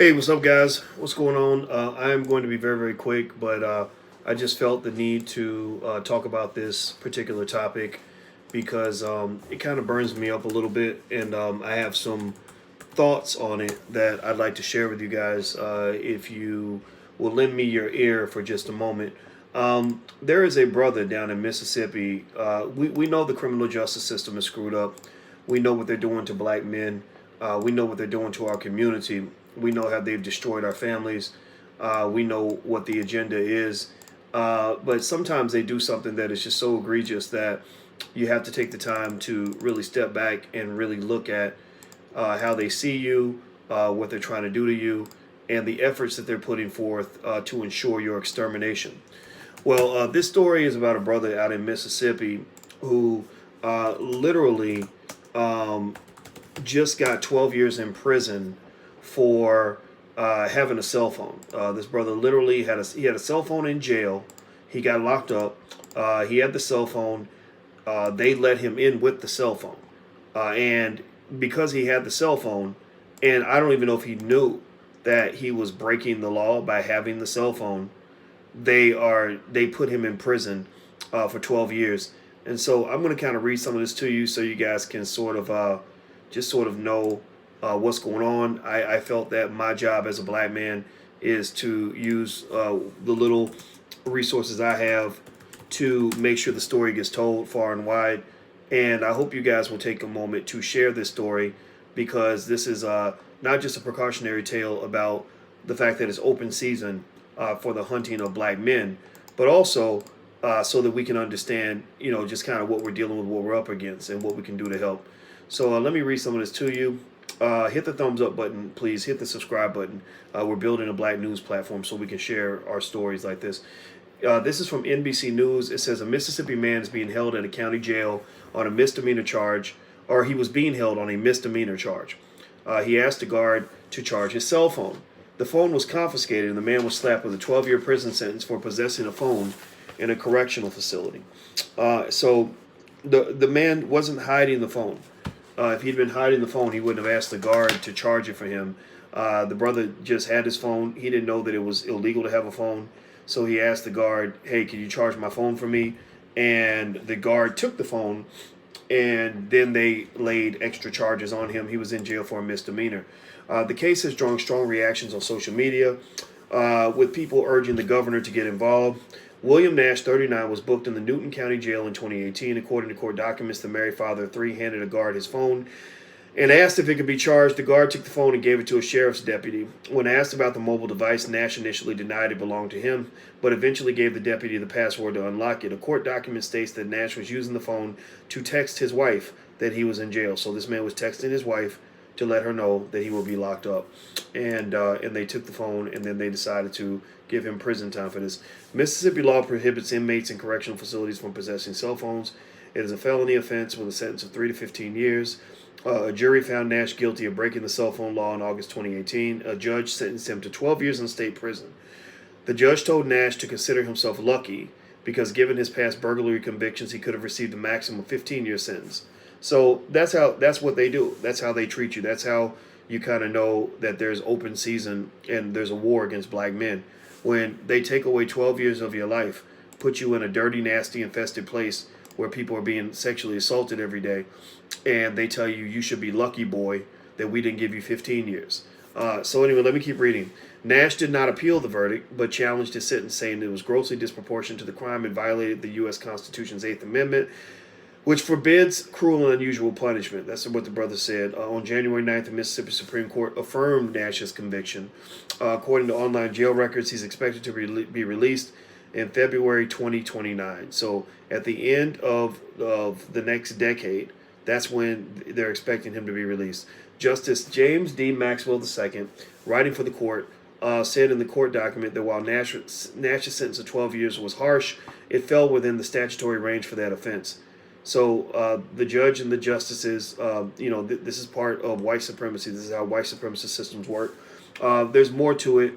Hey, what's up, guys? What's going on? I am going to be very, very quick, but I just felt the need to talk about this particular topic because it kind of burns me up a little bit, and I have some thoughts on it that I'd like to share with you guys if you will lend me your ear for just a moment. There is a brother down in Mississippi. We know the criminal justice system is screwed up. We know what they're doing to black men. We know what they're doing to our community. We know how they've destroyed our families. We know what the agenda is. But sometimes they do something that is just so egregious that you have to take the time to really step back and really look at how they see you, what they're trying to do to you, and the efforts that they're putting forth to ensure your extermination. Well, this story is about a brother out in Mississippi who literally um, just got 12 years in prison for having a cell phone. This brother literally had a cell phone in jail. He got locked up. He had the cell phone. They let him in with the cell phone, and because he had the cell phone, and I don't even know if he knew that he was breaking the law by having the cell phone. They put him in prison for 12 years. And so I'm going to kind of read some of this to you so you guys can sort of just sort of know what's going on. I felt that my job as a black man is to use the little resources I have to make sure the story gets told far and wide. And I hope you guys will take a moment to share this story because this is not just a precautionary tale about the fact that it's open season for the hunting of black men, but also so that we can understand, just kind of what we're dealing with, what we're up against, and what we can do to help. So let me read some of this to you. Hit the thumbs up button, please. Hit the subscribe button. We're building a black news platform so we can share our stories like this. This is from NBC News. It says a Mississippi man is being held at a county jail on a misdemeanor charge, or he was being held on a misdemeanor charge. He asked the guard to charge his cell phone. The phone was confiscated, and the man was slapped with a 12-year prison sentence for possessing a phone in a correctional facility. So the man wasn't hiding the phone. If he'd been hiding the phone, he wouldn't have asked the guard to charge it for him. The brother just had his phone. He didn't know that it was illegal to have a phone. So he asked the guard, hey, can you charge my phone for me? And the guard took the phone, and then they laid extra charges on him. He was in jail for a misdemeanor. The case has drawn strong reactions on social media, with people urging the governor to get involved. William Nash, 39, was booked in the Newton County Jail in 2018. According to court documents, the married father of three handed a guard his phone and asked if it could be charged. The guard took the phone and gave it to a sheriff's deputy. When asked about the mobile device, Nash initially denied it belonged to him, but eventually gave the deputy the password to unlock it. A court document states that Nash was using the phone to text his wife that he was in jail. So this man was texting his wife to let her know that he will be locked up. And they took the phone, and then they decided to give him prison time for this. Mississippi law prohibits inmates in correctional facilities from possessing cell phones. It is a felony offense with a sentence of 3 to 15 years. A jury found Nash guilty of breaking the cell phone law in August 2018. A judge sentenced him to 12 years in state prison. The judge told Nash to consider himself lucky because given his past burglary convictions, he could have received a maximum 15-year sentence. So that's what they do. That's how they treat you. That's how you kind of know that there's open season and there's a war against black men. When they take away 12 years of your life, put you in a dirty, nasty, infested place where people are being sexually assaulted every day, and they tell you you should be lucky, boy, that we didn't give you 15 years. So anyway, let me keep reading. Nash did not appeal the verdict, but challenged his sentence, saying it was grossly disproportionate to the crime and violated the U.S. Constitution's Eighth Amendment, which forbids cruel and unusual punishment. That's what the brother said. On January 9th, the Mississippi Supreme Court affirmed Nash's conviction. According to online jail records, he's expected to be released in February 2029. So at the end of the next decade, that's when they're expecting him to be released. Justice James D. Maxwell II, writing for the court, said in the court document that while Nash's sentence of 12 years was harsh, it fell within the statutory range for that offense. So the judge and the justices, this is part of white supremacy. This is how white supremacist systems work. There's more to it,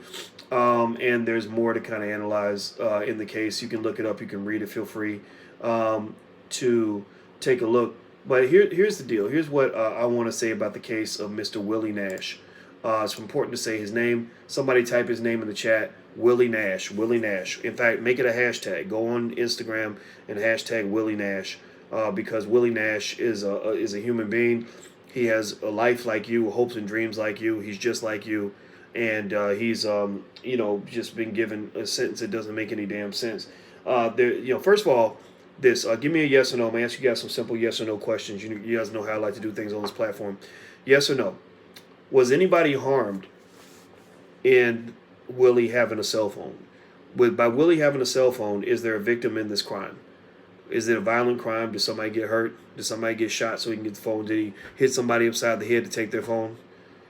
and there's more to kind of analyze in the case. You can look it up. You can read it. Feel free to take a look. But here's the deal. Here's what I want to say about the case of Mr. Willie Nash. It's important to say his name. Somebody type his name in the chat. Willie Nash. Willie Nash. In fact, make it a hashtag. Go on Instagram and hashtag Willie Nash, because Willie Nash is a human being. He has a life like you, hopes and dreams like you. He's just like you, and he's just been given a sentence that doesn't make any damn sense. First of all, give me a yes or no. I'm gonna ask you guys some simple yes or no questions. You guys know how I like to do things on this platform. Yes or no? Was anybody harmed in Willie having a cell phone? By Willie having a cell phone, is there a victim in this crime? Is it a violent crime? Did somebody get hurt? Did somebody get shot so he can get the phone? Did he hit somebody upside the head to take their phone?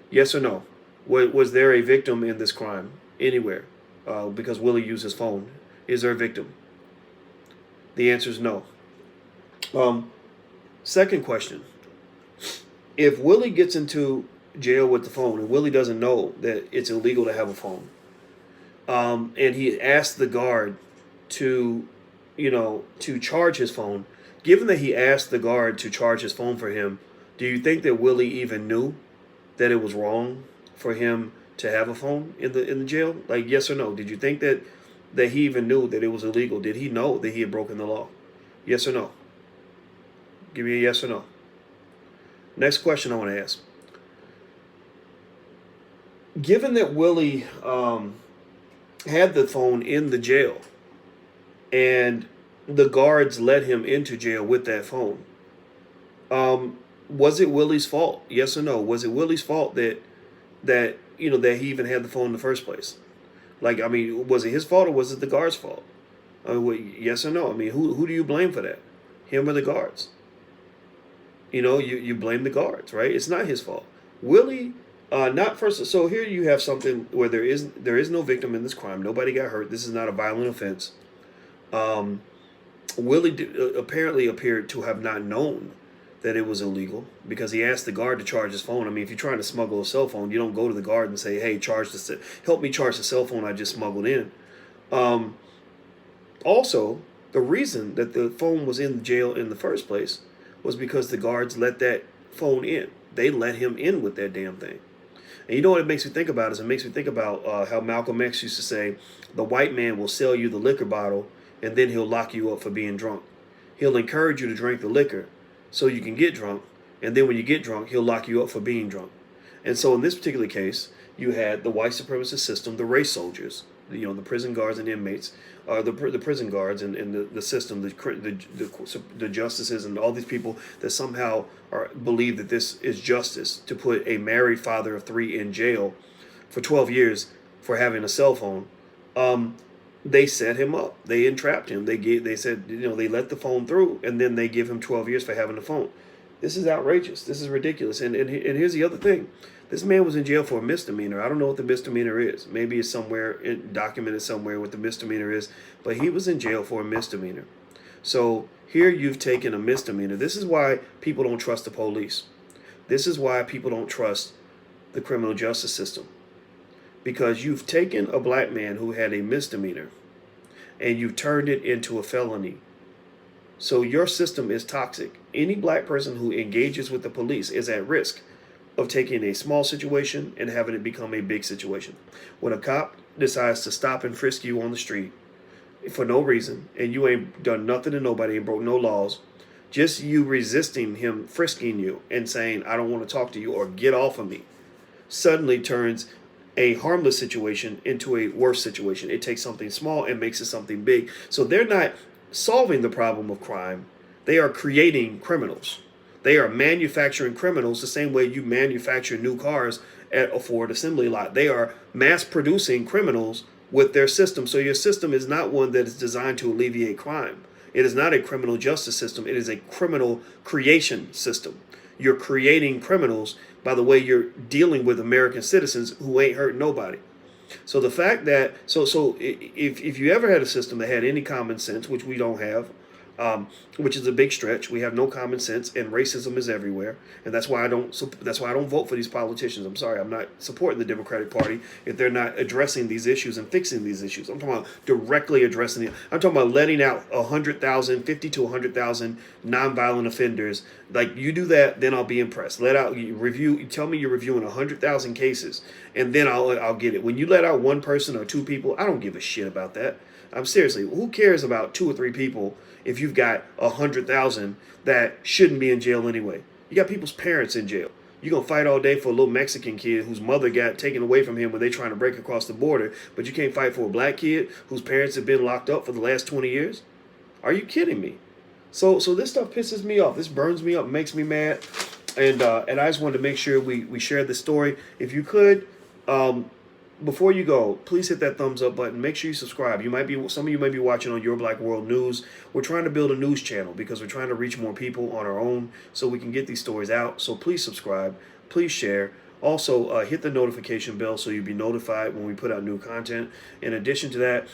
Yes or no? Was there a victim in this crime anywhere because Willie used his phone? Is there a victim? The answer is no. Second question. If Willie gets into jail with the phone and Willie doesn't know that it's illegal to have a phone, and he asked the guard to charge his phone, given that he asked the guard to charge his phone for him, do you think that Willie even knew that it was wrong for him to have a phone in the jail? Like, yes or no? Did you think that he even knew that it was illegal? Did he know that he had broken the law? Yes or no? Give me a yes or no. Next question I want to ask. Given that Willie had the phone in the jail and the guards let him into jail with that phone, was it Willie's fault? Yes or no? Was it Willie's fault that he even had the phone in the first place? Like, I mean, was it his fault or was it the guards' fault? Yes or no? I mean, who do you blame for that? Him or the guards? You blame the guards, right? It's not his fault. Willie, not first. So here you have something where there is no victim in this crime. Nobody got hurt. This is not a violent offense. Willie apparently appeared to have not known that it was illegal because he asked the guard to charge his phone. I mean, if you're trying to smuggle a cell phone, you don't go to the guard and say, "Hey, help me charge the cell phone I just smuggled in." Also, the reason that the phone was in jail in the first place was because the guards let that phone in. They let him in with that damn thing. And you know what it makes me think about is it makes me think about how Malcolm X used to say, the white man will sell you the liquor bottle and then he'll lock you up for being drunk. He'll encourage you to drink the liquor so you can get drunk, and then when you get drunk, he'll lock you up for being drunk. And so in this particular case, you had the white supremacist system, the race soldiers, the prison guards and inmates, the prison guards and the system, the justices and all these people that somehow believe that this is justice to put a married father of 3 in jail for 12 years for having a cell phone. They set him up. They entrapped him. They said, they let the phone through, and then they give him 12 years for having the phone. This is outrageous. This is ridiculous. And here's the other thing. This man was in jail for a misdemeanor. I don't know what the misdemeanor is. Maybe it's documented somewhere what the misdemeanor is, but he was in jail for a misdemeanor. So here you've taken a misdemeanor. This is why people don't trust the police. This is why people don't trust the criminal justice system. Because you've taken a black man who had a misdemeanor and you've turned it into a felony. So your system is toxic. Any black person who engages with the police is at risk of taking a small situation and having it become a big situation. When a cop decides to stop and frisk you on the street for no reason, and you ain't done nothing to nobody and broke no laws, just you resisting him frisking you and saying, "I don't want to talk to you," or "Get off of me," suddenly turns a harmless situation into a worse situation. It takes something small and makes it something big. So they're not solving the problem of crime. They are creating criminals. They are manufacturing criminals the same way you manufacture new cars at a Ford assembly lot. They are mass producing criminals with their system. So your system is not one that is designed to alleviate crime. It is not a criminal justice system. It is a criminal creation system. You're creating criminals by the way you're dealing with American citizens who ain't hurt nobody. So the fact that, so if you ever had a system that had any common sense, which we don't have, which is a big stretch. We have no common sense, and racism is everywhere, and that's why I don't. That's why I don't vote for these politicians. I'm sorry, I'm not supporting the Democratic Party if they're not addressing these issues and fixing these issues. I'm talking about directly addressing it. I'm talking about letting out 100,000, 50 to 100,000 nonviolent offenders. Like, you do that, then I'll be impressed. Let out, you review. You tell me you're reviewing 100,000 cases, and then I'll get it. When you let out one person or two people, I don't give a shit about that. I'm seriously, who cares about 2 or 3 people if you've got 100,000 that shouldn't be in jail anyway? You got people's parents in jail. You're going to fight all day for a little Mexican kid whose mother got taken away from him when they're trying to break across the border, but you can't fight for a black kid whose parents have been locked up for the last 20 years? Are you kidding me? So this stuff pisses me off. This burns me up, makes me mad. And I just wanted to make sure we shared this story. If you could, before you go, please hit that thumbs up button. Make sure you subscribe. Some of you might be watching on Your Black World News. We're trying to build a news channel because we're trying to reach more people on our own so we can get these stories out. So please subscribe. Please share. Also, hit the notification bell so you'll be notified when we put out new content. In addition to that,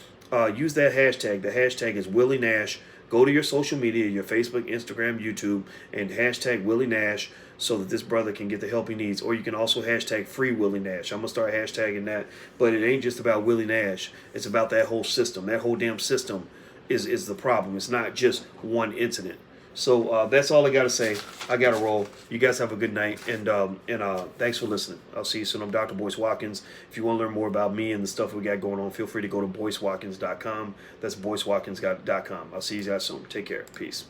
use that hashtag. The hashtag is Willie Nash. Go to your social media, your Facebook, Instagram, YouTube, and hashtag Willie Nash so that this brother can get the help he needs. Or you can also hashtag Free Willie Nash. I'm going to start hashtagging that. But it ain't just about Willie Nash. It's about that whole system. That whole damn system is the problem. It's not just one incident. So that's all I got to say. I got to roll. You guys have a good night, and thanks for listening. I'll see you soon. I'm Dr. Boyce Watkins. If you want to learn more about me and the stuff we got going on, feel free to go to boycewatkins.com. That's boycewatkins.com. I'll see you guys soon. Take care. Peace.